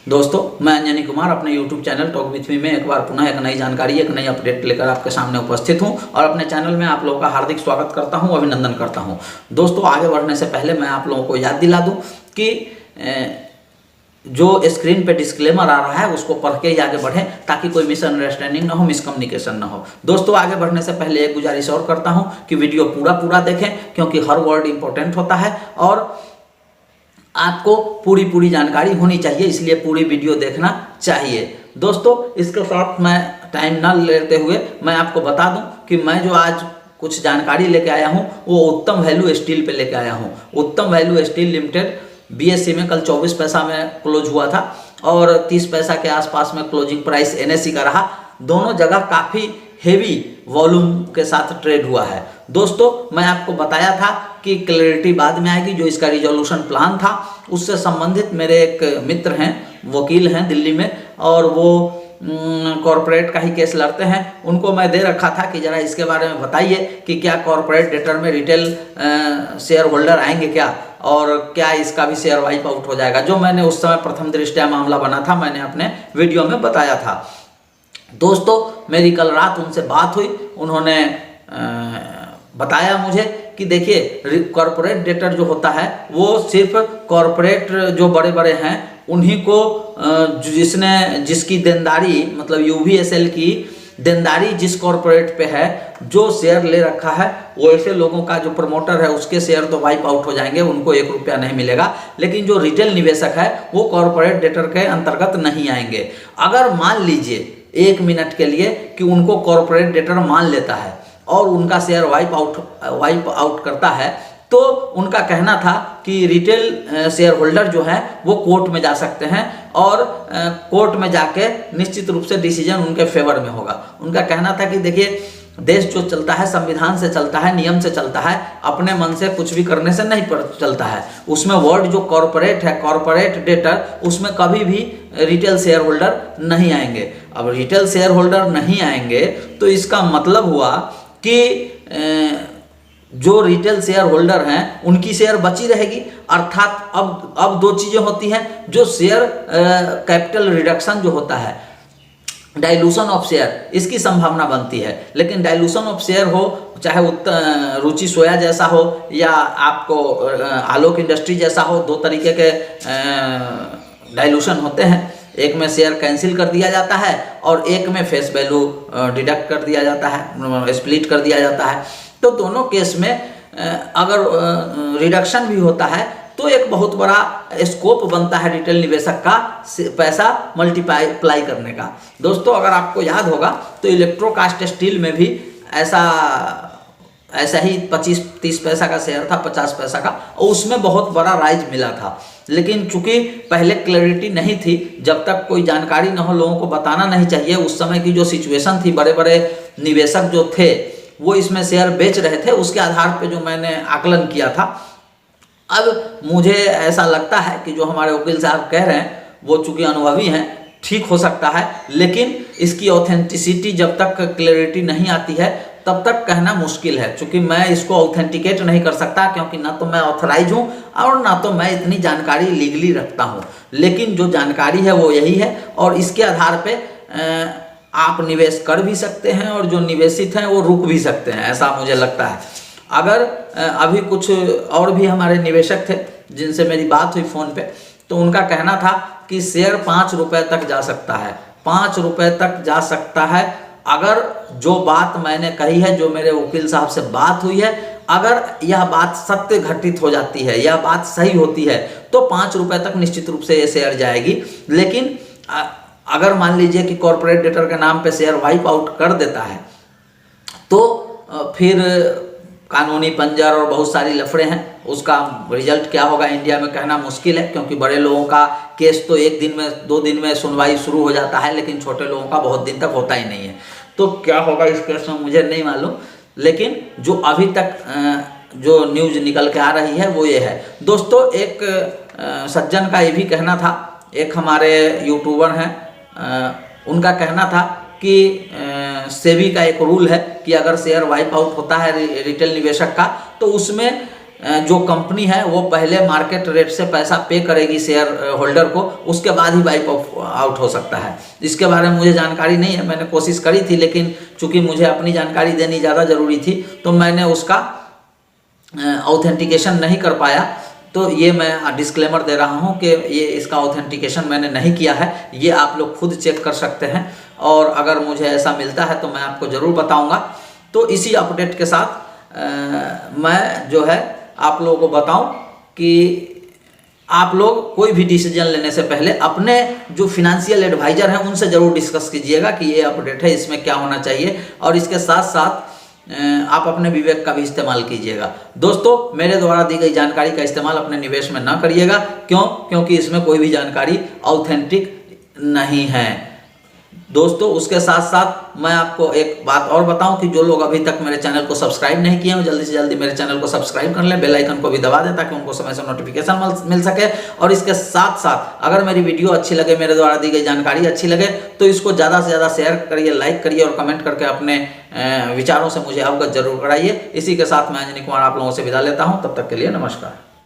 दोस्तों, मैं अंजनी कुमार अपने YouTube channel talk with me में एक बार पुनः एक नई जानकारी, एक नई अपडेट लेकर आपके सामने उपस्थित हूं और अपने चैनल में आप लोगों का हार्दिक स्वागत करता हूं, अभिनंदन करता हूं। दोस्तों, आगे बढ़ने से पहले मैं आप लोगों को याद दिला दूं कि जो स्क्रीन पे डिस्क्लेमर आ रहा है उसको पढ़ के ही आगे बढ़ें ताकि कोई मिसअंडरस्टैंडिंग ना हो, मिसकम्युनिकेशन ना हो। दोस्तों, आगे बढ़ने से पहले एक गुजारिश और करता हूं कि वीडियो पूरा देखें, क्योंकि हर वर्ड इंपॉर्टेंट होता है और आपको पूरी जानकारी होनी चाहिए, इसलिए पूरी वीडियो देखना चाहिए। दोस्तों, इसके साथ मैं टाइम ना लेते हुए मैं आपको बता दूं कि मैं जो आज कुछ जानकारी लेके आया हूं वो उत्तम वैल्यू स्टील पे लेके आया हूं। उत्तम वैल्यू स्टील लिमिटेड BSE में कल 24 पैसा में क्लोज हुआ था और 30 पैसा के आसपास में क्लोजिंग प्राइस NSE का रहा। दोनों जगह काफ़ी हेवी वॉल्यूम के साथ ट्रेड हुआ है। दोस्तों, मैं आपको बताया था कि क्लैरिटी बाद में आएगी। जो इसका रिजोल्यूशन प्लान था उससे संबंधित मेरे एक मित्र हैं, वकील हैं दिल्ली में, और वो कॉरपोरेट का ही केस लड़ते हैं। उनको मैं दे रखा था कि ज़रा इसके बारे में बताइए कि क्या कॉरपोरेट डेटर में रिटेल शेयर होल्डर आएंगे क्या, और क्या इसका भी शेयर वाइप आउट हो जाएगा। जो मैंने उस समय प्रथम दृष्टया मामला बना था, मैंने अपने वीडियो में बताया था। दोस्तों, मेरी कल रात उनसे बात हुई। उन्होंने बताया मुझे कि देखिए, कॉरपोरेट डेटर जो होता है वो सिर्फ कॉरपोरेट जो बड़े हैं उन्हीं को, जिसकी देनदारी मतलब UVSL की देनदारी जिस कॉरपोरेट पे है, जो शेयर ले रखा है, वो ऐसे लोगों का जो प्रमोटर है उसके शेयर तो वाइप आउट हो जाएंगे, उनको 1 रुपया नहीं मिलेगा। लेकिन जो रिटेल निवेशक है वो कॉरपोरेट डेटर के अंतर्गत नहीं आएंगे। अगर मान लीजिए 1 मिनट के लिए कि उनको कॉरपोरेट डेटर मान लेता है और उनका शेयर वाइप आउट करता है, तो उनका कहना था कि रिटेल शेयर होल्डर जो है वो कोर्ट में जा सकते हैं और कोर्ट में जाके निश्चित रूप से डिसीजन उनके फेवर में होगा। उनका कहना था कि देखिए, देश जो चलता है संविधान से चलता है, नियम से चलता है, अपने मन से कुछ भी करने से नहीं चलता है। उसमें वर्ड जो कॉरपोरेट है, कॉरपोरेट डेटर, उसमें कभी भी रिटेल शेयर होल्डर नहीं आएंगे। अब रिटेल शेयर होल्डर नहीं आएंगे तो इसका मतलब हुआ कि जो रिटेल शेयर होल्डर हैं उनकी शेयर बची रहेगी। अर्थात अब 2 चीज़ें होती हैं। जो शेयर कैपिटल रिडक्शन जो होता है, डाइल्यूशन ऑफ शेयर, इसकी संभावना बनती है। लेकिन डाइल्यूशन ऑफ शेयर हो, चाहे रुचि सोया जैसा हो या आपको आलोक इंडस्ट्री जैसा हो, 2 तरीके के डाइल्यूशन होते हैं। एक में शेयर कैंसिल कर दिया जाता है और एक में फेस वैल्यू डिडक्ट कर दिया जाता है, स्प्लिट कर दिया जाता है। तो दोनों केस में अगर रिडक्शन भी होता है तो एक बहुत बड़ा स्कोप बनता है रिटेल निवेशक का पैसा मल्टीप्लाई करने का। दोस्तों, अगर आपको याद होगा तो इलेक्ट्रोकास्ट स्टील में भी ऐसा ही 25-30 पैसा का शेयर था, 50 पैसा का, और उसमें बहुत बड़ा राइज मिला था। लेकिन चूंकि पहले क्लैरिटी नहीं थी, जब तक कोई जानकारी न हो लोगों को बताना नहीं चाहिए। उस समय की जो सिचुएशन थी, बड़े निवेशक जो थे वो इसमें शेयर बेच रहे थे, उसके आधार पे जो मैंने आकलन किया था। अब मुझे ऐसा लगता है कि जो हमारे वकील साहब कह रहे हैं वो चूंकि अनुभवी हैं, ठीक हो सकता है, लेकिन इसकी ऑथेंटिसिटी जब तक क्लैरिटी नहीं आती है तब तक कहना मुश्किल है। चूंकि मैं इसको ऑथेंटिकेट नहीं कर सकता, क्योंकि ना तो मैं ऑथराइज हूँ और ना तो मैं इतनी जानकारी लीगली रखता हूँ। लेकिन जो जानकारी है वो यही है और इसके आधार पे आप निवेश कर भी सकते हैं और जो निवेशित हैं वो रुक भी सकते हैं, ऐसा मुझे लगता है। अगर अभी कुछ और भी हमारे निवेशक थे जिनसे मेरी बात हुई फ़ोन पे, तो उनका कहना था कि शेयर 5 रुपये तक जा सकता है, 5 रुपये तक जा सकता है। अगर जो बात मैंने कही है, जो मेरे वकील साहब से बात हुई है, अगर यह बात सत्य घटित हो जाती है, यह बात सही होती है, तो 5 रुपये तक निश्चित रूप से ये शेयर जाएगी। लेकिन अगर मान लीजिए कि कॉरपोरेट डेटर के नाम पे शेयर वाइप आउट कर देता है तो फिर कानूनी पंजर और बहुत सारी लफड़े हैं। उसका रिजल्ट क्या होगा इंडिया में कहना मुश्किल है, क्योंकि बड़े लोगों का केस तो 1 दिन में 2 दिन में सुनवाई शुरू हो जाता है, लेकिन छोटे लोगों का बहुत दिन तक होता ही नहीं है। तो क्या होगा इस केस में मुझे नहीं मालूम, लेकिन जो अभी तक जो न्यूज़ निकल के आ रही है वो ये है। दोस्तों, एक सज्जन का ये भी कहना था, एक हमारे यूट्यूबर हैं, उनका कहना था कि सेबी का एक रूल है कि अगर शेयर वाइप आउट होता है रिटेल निवेशक का, तो उसमें जो कंपनी है वो पहले मार्केट रेट से पैसा पे करेगी शेयर होल्डर को, उसके बाद ही वाइप आउट हो सकता है। इसके बारे में मुझे जानकारी नहीं है, मैंने कोशिश करी थी, लेकिन चूंकि मुझे अपनी जानकारी देनी ज़्यादा ज़रूरी थी तो मैंने उसका ऑथेंटिकेशन नहीं कर पाया। तो ये मैं डिस्क्लेमर दे रहा हूँ कि ये इसका ऑथेंटिकेशन मैंने नहीं किया है, ये आप लोग खुद चेक कर सकते हैं, और अगर मुझे ऐसा मिलता है तो मैं आपको ज़रूर बताऊँगा। तो इसी अपडेट के साथ मैं जो है आप लोगों को बताऊं कि आप लोग कोई भी डिसीजन लेने से पहले अपने जो फिनेंशियल एडवाइजर हैं उनसे ज़रूर डिस्कस कीजिएगा कि ये अपडेट है, इसमें क्या होना चाहिए, और इसके साथ साथ आप अपने विवेक का भी इस्तेमाल कीजिएगा। दोस्तों, मेरे द्वारा दी गई जानकारी का इस्तेमाल अपने निवेश में ना करिएगा। क्योंकि इसमें कोई भी जानकारी ऑथेंटिक नहीं है। दोस्तों, उसके साथ साथ मैं आपको एक बात और बताऊं कि जो लोग अभी तक मेरे चैनल को सब्सक्राइब नहीं किए हैं, जल्दी से जल्दी मेरे चैनल को सब्सक्राइब कर लें, बेल आइकन को भी दबा दें ताकि उनको समय से नोटिफिकेशन मिल सके। और इसके साथ साथ अगर मेरी वीडियो अच्छी लगे, मेरे द्वारा दी गई जानकारी अच्छी लगे, तो इसको ज़्यादा से ज़्यादा शेयर करिए, लाइक करिए और कमेंट करके अपने विचारों से मुझे अवगत जरूर कराइए। इसी के साथ मैं अंजनी कुमार आप लोगों से विदा लेता हूँ। तब तक के लिए नमस्कार।